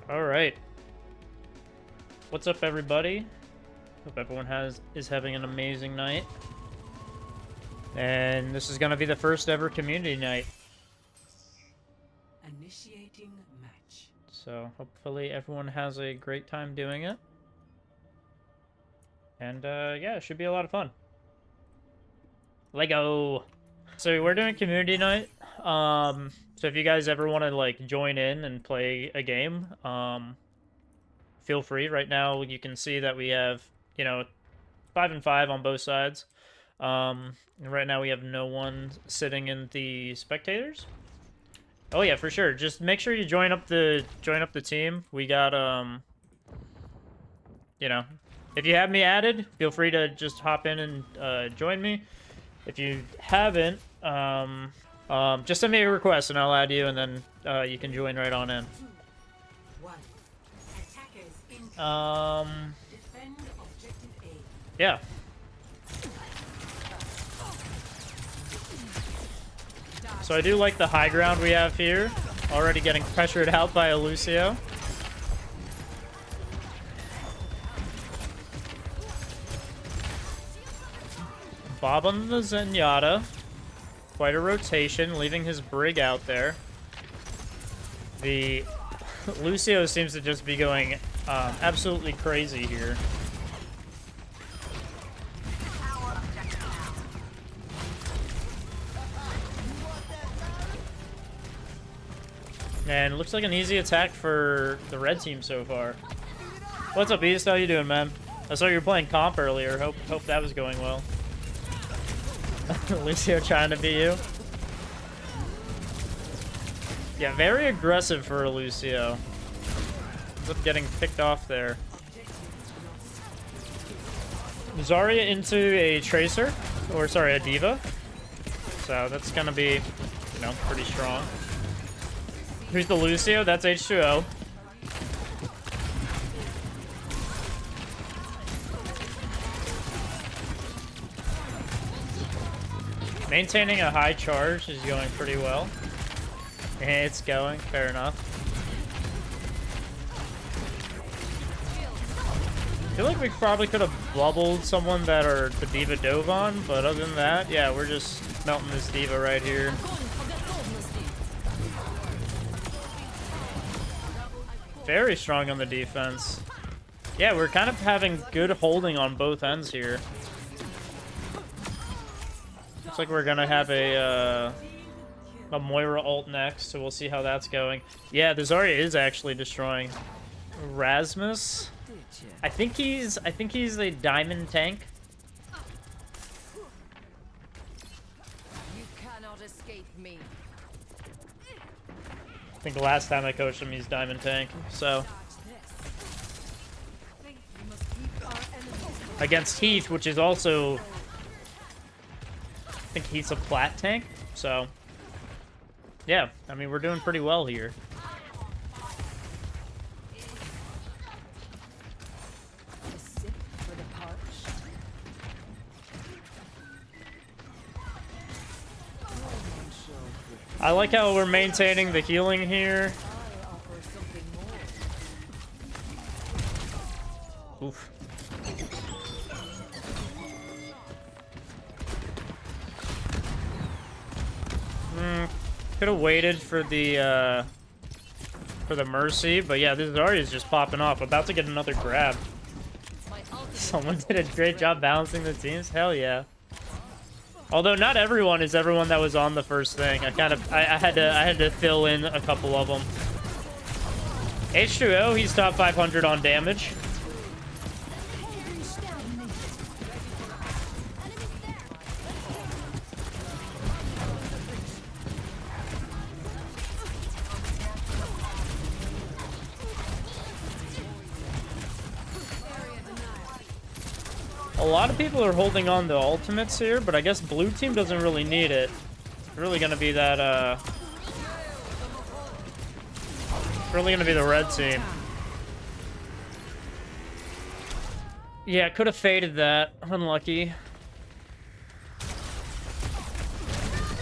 All right. What's up, everybody? Hope everyone is having an amazing night. And this is gonna be the first ever community night. Initiating match. So hopefully everyone has a great time doing it. And yeah, it should be a lot of fun. Lego. So we're doing community night. So if you guys ever want to like join in and play a game, feel free. Right now you can see that we have, 5 and 5 on both sides. And right now we have no one sitting in the spectators. Oh yeah, for sure. Just make sure you join up the team. We got if you have me added, feel free to just hop in and join me. If you haven't, just send me a request and I'll add you, and then you can join right on in. Yeah. So I do like the high ground we have here. Already getting pressured out by a Lucio. Bob on the Zenyatta. Quite a rotation, leaving his Brig out there. The Lucio seems to just be going absolutely crazy here. And looks like an easy attack for the red team so far. What's up, East? How you doing, man? I saw you were playing comp earlier. Hope that was going well. Lucio trying to beat you. Yeah, very aggressive for a Lucio. Ends up getting picked off there. Zarya into a Tracer, or sorry, a Diva. So that's gonna be, pretty strong. Who's the Lucio? That's H2O. Maintaining a high charge is going pretty well. It's going, fair enough. I feel like we probably could have bubbled someone that the Diva dove on, but other than that, yeah, we're just melting this Diva right here. Very strong on the defense. Yeah, we're kind of having good holding on both ends here. Looks like we're gonna have a Moira ult next, so we'll see how that's going. Yeah, the Zarya is actually destroying Rasmus. I think he's a diamond tank. You cannot escape me. I think the last time I coached him, he's diamond tank. So against Heath, which is also, I think Heath's a plat tank. So yeah, I mean, we're doing pretty well here. I like how we're maintaining the healing here. Oof. Could have waited for the Mercy, but yeah, this Zarya is just popping off. About to get another grab. Someone did a great job balancing the teams. Hell yeah. Although not everyone is everyone that was on the first thing. I had to fill in a couple of them. H2O, he's top 500 on damage. A lot of people are holding on to ultimates here, but I guess blue team doesn't really need it. It's really gonna be that, really gonna be the red team. Yeah, could have faded that. Unlucky.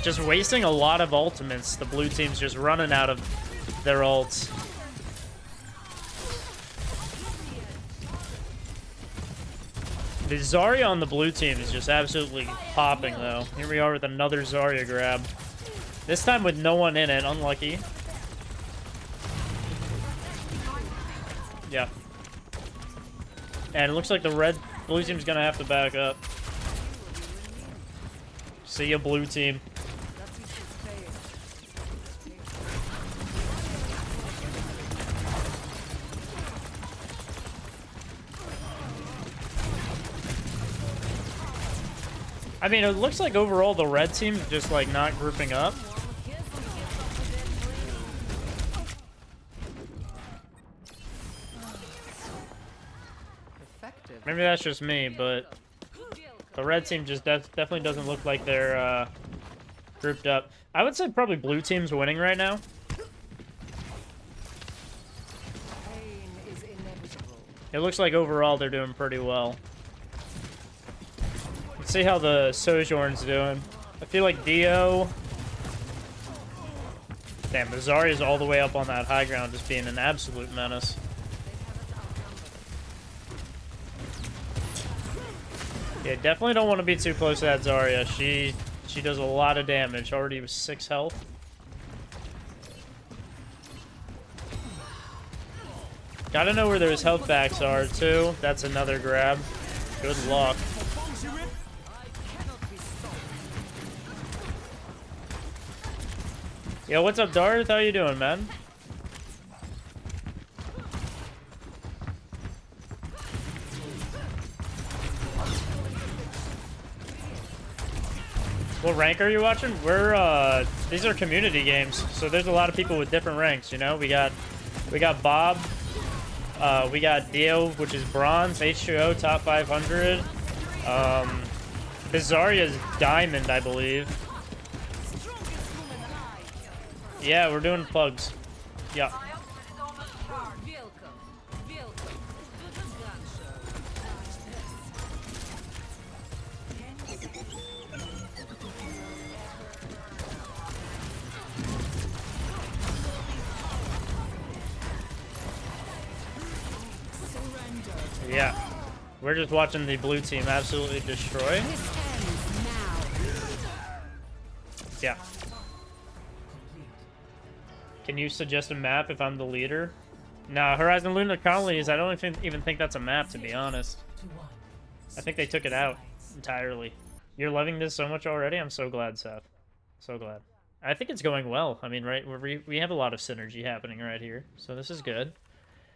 Just wasting a lot of ultimates. The blue team's just running out of their ults. The Zarya on the blue team is just absolutely popping, though. Here we are with another Zarya grab. This time with no one in it. Unlucky. Yeah. And it looks like the blue team's gonna have to back up. See ya, blue team. I mean, it looks like overall the red team's just like not grouping up. Maybe that's just me, but the red team just definitely doesn't look like they're grouped up. I would say probably blue team's winning right now. It looks like overall they're doing pretty well. Let's see how the Sojourn's doing. I feel like Dio... Damn, the Zarya's all the way up on that high ground, just being an absolute menace. Yeah, definitely don't want to be too close to that Zarya. She does a lot of damage. Already with 6 health. Gotta know where those health backs are, too. That's another grab. Good luck. Yo, what's up, Darth? How you doing, man? What rank are you watching? We're these are community games, so there's a lot of people with different ranks. You know, we got Bob, we got Dio, which is bronze, H2O top 500. Zarya's diamond, I believe. Yeah, we're doing plugs. Yeah. Yeah. We're just watching the blue team absolutely destroy. Yeah. Can you suggest a map if I'm the leader? Nah, Horizon Lunar Colonies, I don't even think that's a map, to be honest. I think they took it out entirely. You're loving this so much already? I'm so glad, Seth. So glad. I think it's going well. I mean, right, we have a lot of synergy happening right here, so this is good.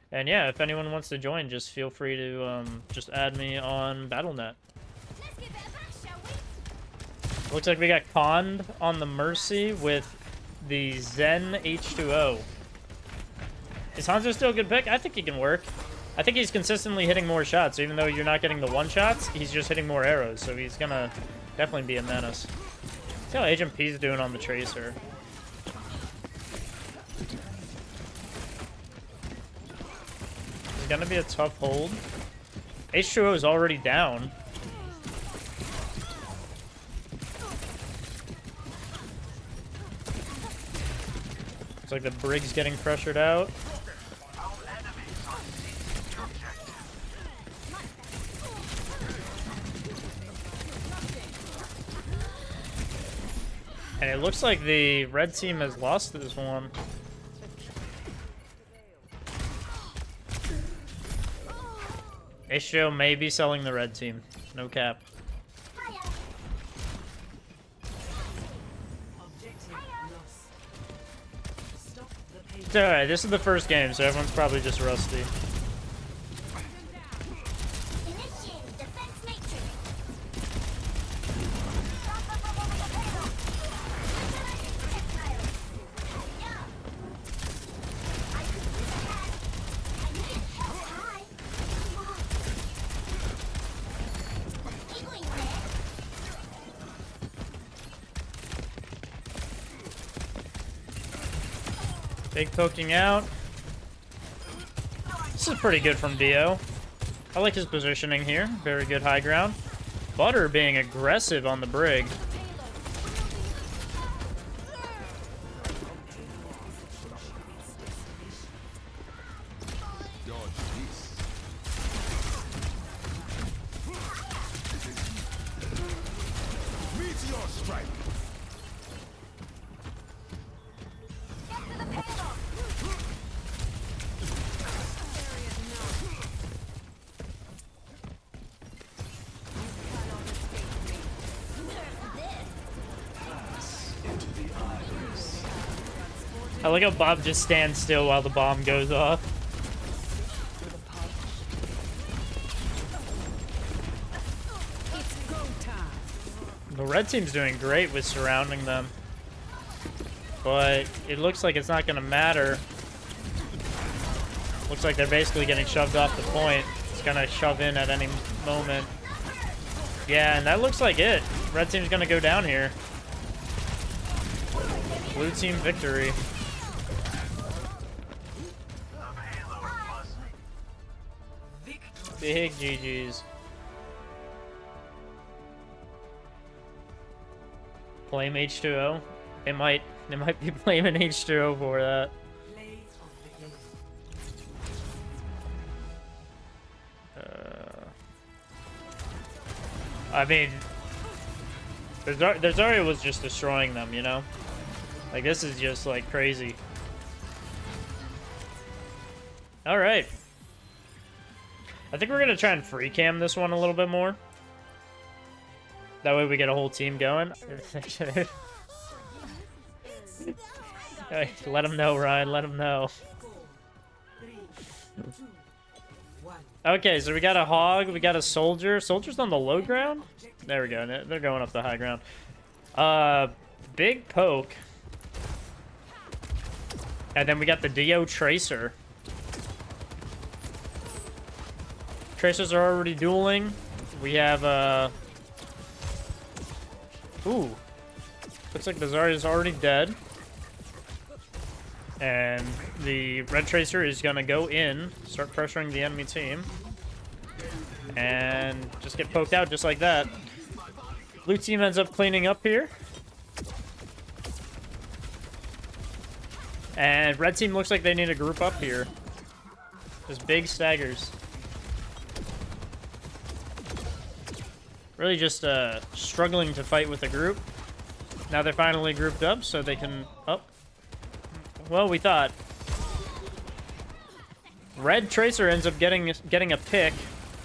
And yeah, if anyone wants to join, just feel free to just add me on Battle.net. Looks like we got conned on the Mercy with the Zen H2O. Is Hanzo still a good pick? I think he can work. I think he's consistently hitting more shots. Even though you're not getting the one-shots, he's just hitting more arrows. So he's gonna definitely be a menace. See how Agent P's doing on the Tracer. It's gonna be a tough hold. H2O is already down. Looks like the Brig's getting pressured out. And it looks like the red team has lost this one. H2O may be selling the red team. No cap. It's alright, this is the first game, so everyone's probably just rusty. Big poking out. This is pretty good from Dio. I like his positioning here. Very good high ground. Butter being aggressive on the Brig. your strength. I like how Bob just stands still while the bomb goes off. The red team's doing great with surrounding them. But it looks like it's not going to matter. Looks like they're basically getting shoved off the point. It's going to shove in at any moment. Yeah, and that looks like it. Red team's going to go down here. Blue team victory. Big GG's. Blame H2O. They might be blaming H2O for that. I mean, their Zarya was just destroying them, you know? Like, this is just, like, crazy. Alright. I think we're going to try and free cam this one a little bit more. That way we get a whole team going. Hey, let him know, Ryan. Let him know. Okay, so we got a hog. We got a soldier. Soldier's on the low ground? There we go. They're going up the high ground. Big poke. And then we got the Dio Tracer. Tracers are already dueling. We have, ooh. Looks like the Zarya is already dead. And the red Tracer is gonna go in, start pressuring the enemy team. And just get poked out just like that. Blue team ends up cleaning up here. And red team looks like they need to group up here. Just big staggers. Really just struggling to fight with the group. Now they're finally grouped up so they can... Oh. Well, we thought. Red Tracer ends up getting a pick.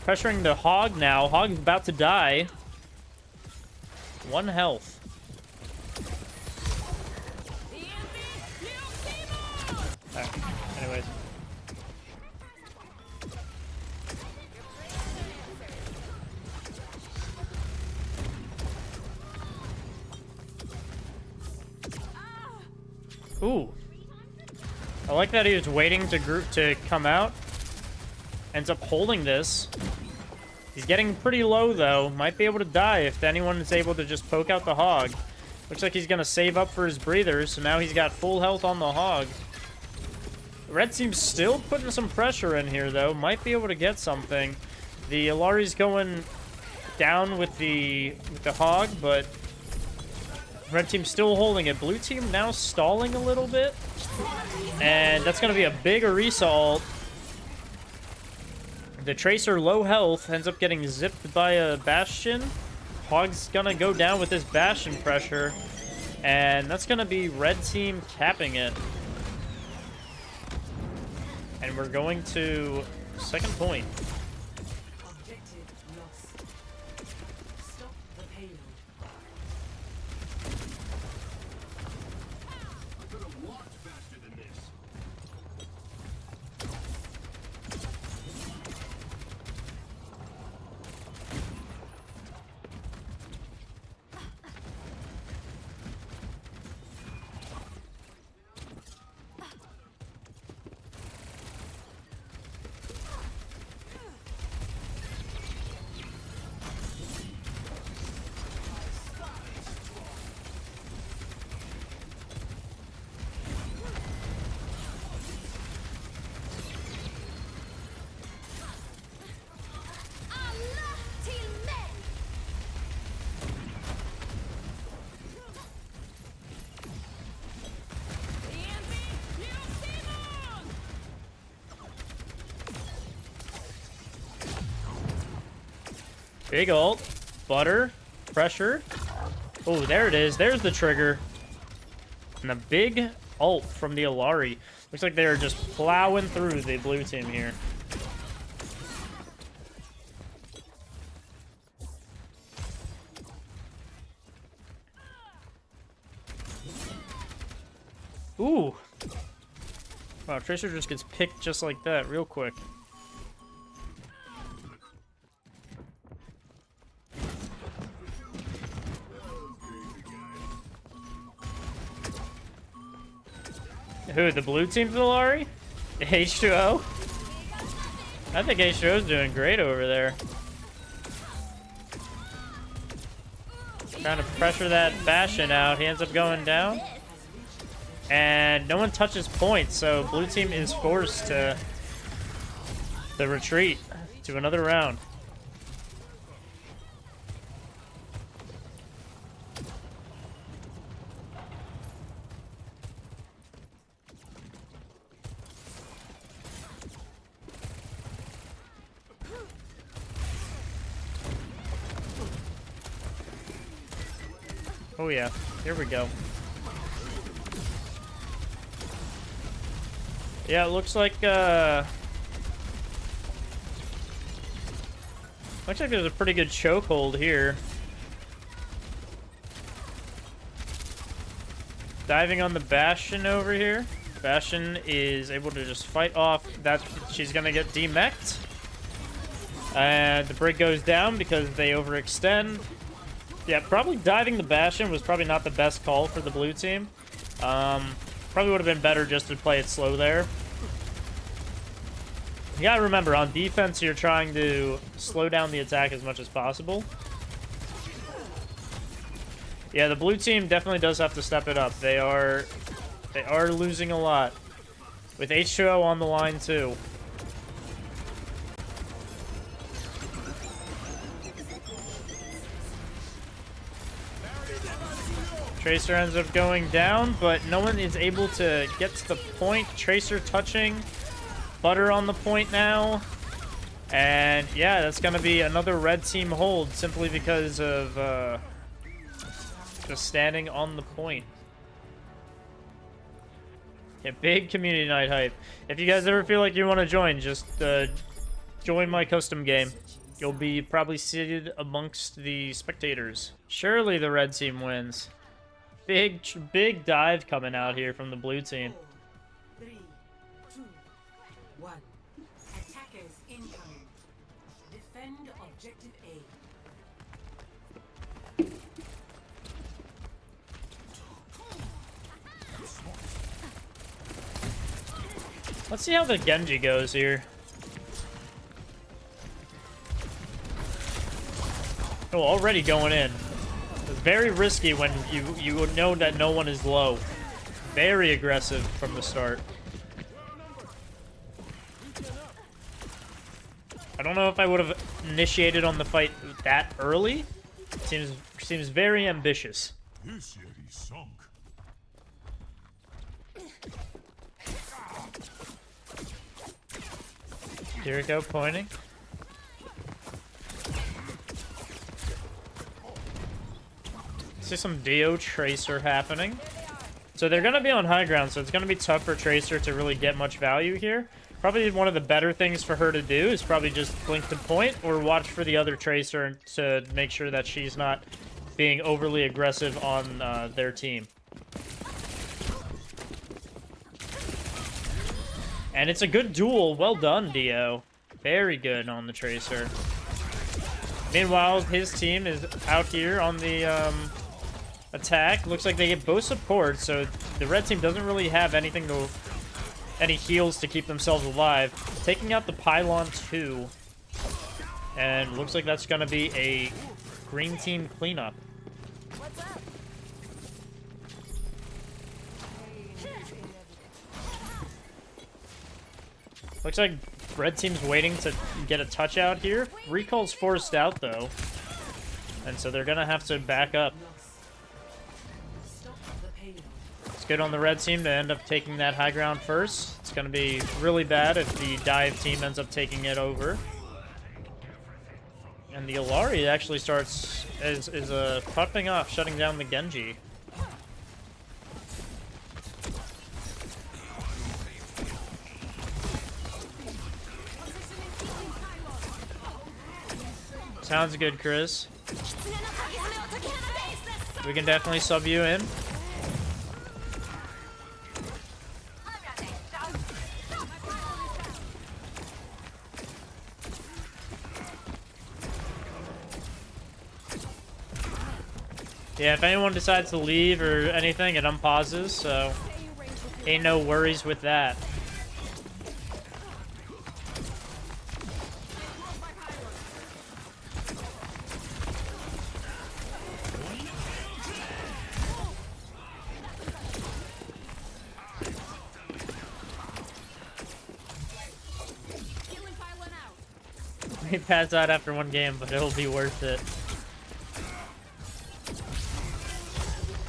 Pressuring the Hog now. Hog's about to die. 1 health. Alright, anyways. Ooh. I like that he was waiting to come out. Ends up holding this. He's getting pretty low, though. Might be able to die if anyone is able to just poke out the Hog. Looks like he's going to save up for his breathers, so now he's got full health on the Hog. Red team's still putting some pressure in here, though. Might be able to get something. The Alari's going down with the Hog, but red team's still holding it. Blue team now stalling a little bit. And that's going to be a big result. The Tracer, low health, ends up getting zipped by a Bastion. Hog's going to go down with this Bastion pressure. And that's going to be red team capping it. And we're going to second point. Objective lost. Stop the payload. I could have walked faster than this. Big ult. Butter. Pressure. Oh, there it is. There's the trigger. And a big ult from the Alari. Looks like they're just plowing through the blue team here. Ooh. Wow, Tracer just gets picked just like that, real quick. Who, the blue team Valari? H2O? I think H2O's doing great over there. Trying to pressure that Bastion out. He ends up going down. And no one touches points, so blue team is forced to retreat to another round. Oh yeah, here we go. Yeah, it looks like there's a pretty good chokehold here. Diving on the Bastion over here. Bastion is able to just fight off that. She's gonna get demech'd. And the break goes down because they overextend. Yeah, probably diving the Bastion was probably not the best call for the blue team. Probably would have been better just to play it slow there. You gotta remember, on defense, you're trying to slow down the attack as much as possible. Yeah, the blue team definitely does have to step it up. They are losing a lot. With H2O on the line, too. Tracer ends up going down, but no one is able to get to the point. Tracer touching. Butter on the point now. And yeah, that's going to be another red team hold simply because of just standing on the point. Yeah, big community night hype. If you guys ever feel like you want to join, just join my custom game. You'll be probably seated amongst the spectators. Surely the red team wins. Big dive coming out here from the blue team. 3, 2, 1. Attackers incoming. Defend objective A. Let's see how the Genji goes here. Oh, already going in. It's very risky when you know that no one is low. Very aggressive from the start. I don't know if I would have initiated on the fight that early. Seems very ambitious. This Yeti sunk. Jericho pointing. See some Dio Tracer happening. So they're going to be on high ground, so it's going to be tough for Tracer to really get much value here. Probably one of the better things for her to do is probably just blink the point or watch for the other Tracer to make sure that she's not being overly aggressive on their team. And it's a good duel. Well done, Dio. Very good on the Tracer. Meanwhile, his team is out here on the attack. Looks like they get both support, so the red team doesn't really have any heals to keep themselves alive. Taking out the pylon too. And looks like that's going to be a green team cleanup. Looks like red team's waiting to get a touch out here. Recall's forced out though. And so they're going to have to back up. It's good on the red team to end up taking that high ground first. It's going to be really bad if the dive team ends up taking it over. And the Illari actually starts is popping off, shutting down the Genji. Sounds good, Chris. We can definitely sub you in. Yeah, if anyone decides to leave or anything, it unpauses, so ain't no worries with that. He passed out after one game, but it'll be worth it.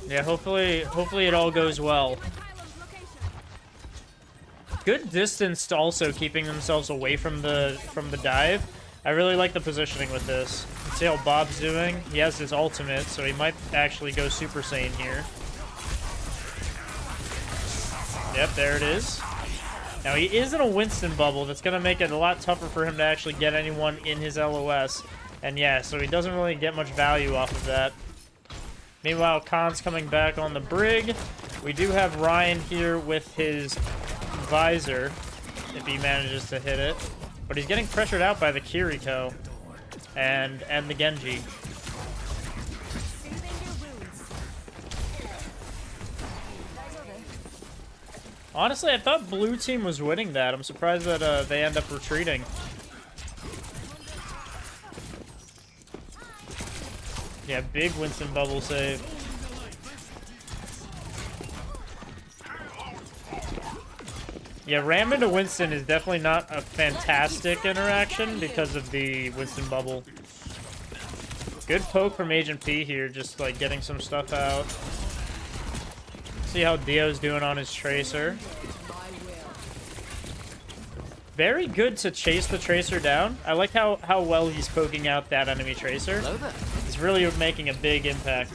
Yeah, hopefully it all goes well. Good distance to also keeping themselves away from the dive. I really like the positioning with this. Let's see how Bob's doing. He has his ultimate, so he might actually go Super Saiyan here. Yep, there it is. Now he is in a Winston bubble. That's gonna make it a lot tougher for him to actually get anyone in his LOS. And yeah, so he doesn't really get much value off of that. Meanwhile, Khan's coming back on the brig. We do have Ryan here with his visor, if he manages to hit it. But he's getting pressured out by the Kiriko and the Genji. Honestly, I thought blue team was winning that. I'm surprised that they end up retreating. Yeah, big Winston bubble save. Yeah, ram into Winston is definitely not a fantastic interaction because of the Winston bubble. Good poke from Agent P here, just like getting some stuff out. See how Dio's doing on his Tracer. Very good to chase the Tracer down. I like how well he's poking out that enemy Tracer. It's really making a big impact.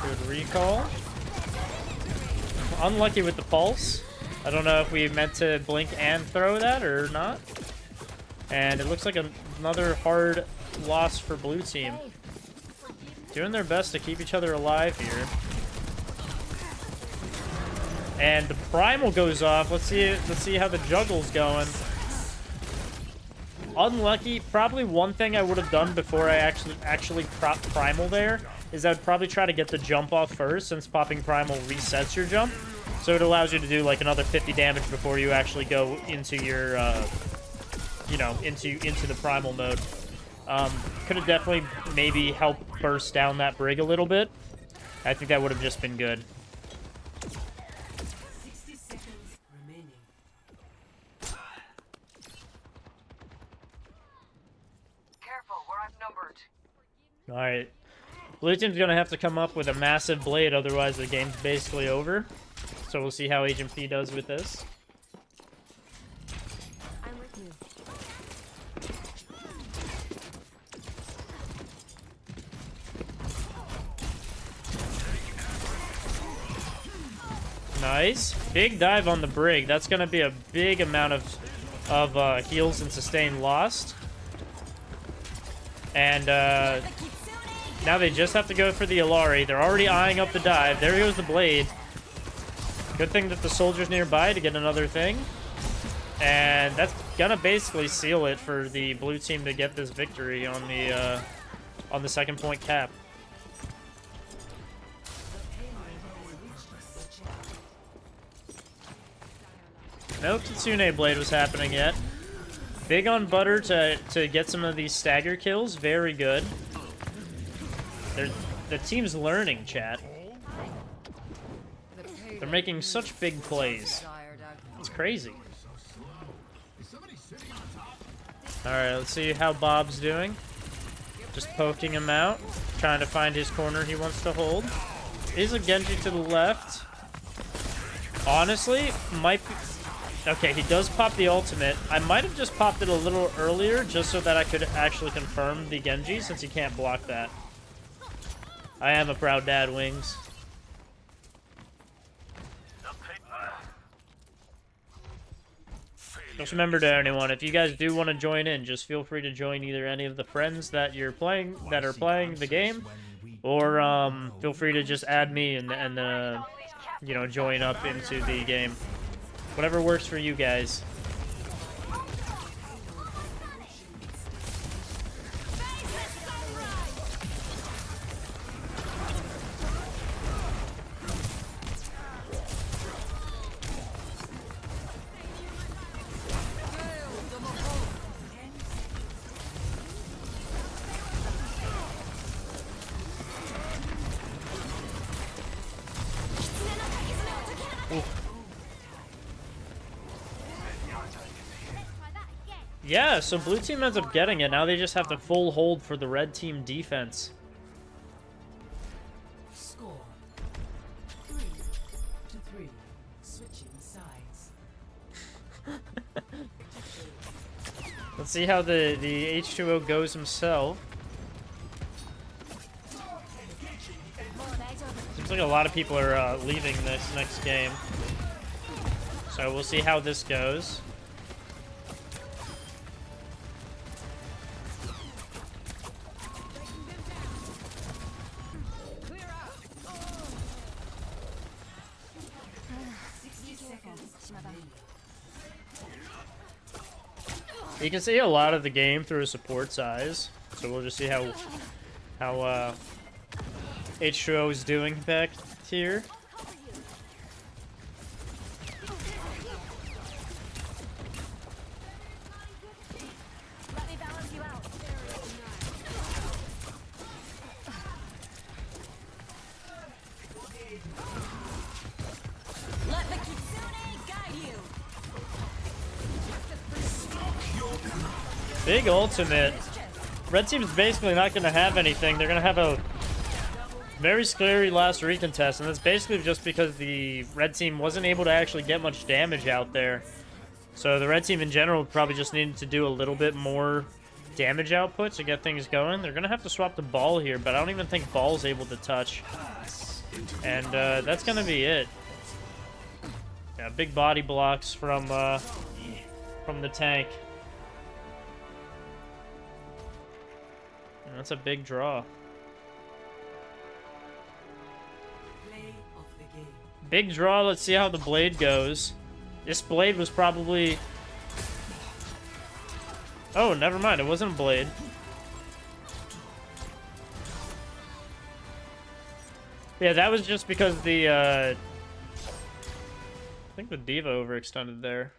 Good recall. Unlucky with the pulse. I don't know if we meant to blink and throw that or not. And it looks like another hard loss for blue team. Doing their best to keep each other alive here. And the primal goes off. Let's see how the juggle's going. Unlucky. Probably one thing I would have done before I actually prop primal there is I'd probably try to get the jump off first, since popping primal resets your jump. So it allows you to do like another 50 damage before you actually go into your you know, into the primal mode. Could have definitely maybe helped burst down that brig a little bit. I think that would have just been good. 60 seconds remaining. Careful, we're outnumbered. Alright. Blue team's gonna have to come up with a massive blade, otherwise the game's basically over. So we'll see how Agent P does with this. I'm with you. Nice. Big dive on the brig. That's going to be a big amount of heals and sustain lost. And now they just have to go for the Illari. They're already eyeing up the dive. There goes the blade. Good thing that the soldier's nearby to get another thing. And that's going to basically seal it for the blue team to get this victory on the second point cap. No Kitsune Blade was happening yet. Big on Butter to get some of these stagger kills. Very good. The team's learning, chat. They're making such big plays. It's crazy. Alright, let's see how Bob's doing. Just poking him out. Trying to find his corner he wants to hold. Is a Genji to the left. Honestly, might Okay, he does pop the ultimate. I might have just popped it a little earlier just so that I could actually confirm the Genji since he can't block that. I am a proud dad, Wings. Just remember to anyone, if you guys do want to join in, just feel free to join either any of the friends that you're playing that are playing the game, or feel free to just add me and you know, join up into the game. Whatever works for you guys. Yeah, so blue team ends up getting it. Now they just have to full hold for the red team defense. Score 3-3. Switching sides. Let's see how the H2O goes himself. Seems like a lot of people are leaving this next game. So we'll see how this goes. You can see a lot of the game through a support's eyes, so we'll just see how H2O is doing back here. Big ultimate. Red team's basically not going to have anything. They're going to have a very scary last recontest, and that's basically just because the red team wasn't able to actually get much damage out there. So the red team in general probably just needed to do a little bit more damage output to get things going. They're going to have to swap the ball here, but I don't even think ball's able to touch. And that's going to be it. Yeah, big body blocks from the tank. That's a big draw. Play of the game. Big draw. Let's see how the blade goes. This blade was probably... Oh, never mind. It wasn't a blade. Yeah, that was just because the... I think the Diva overextended there.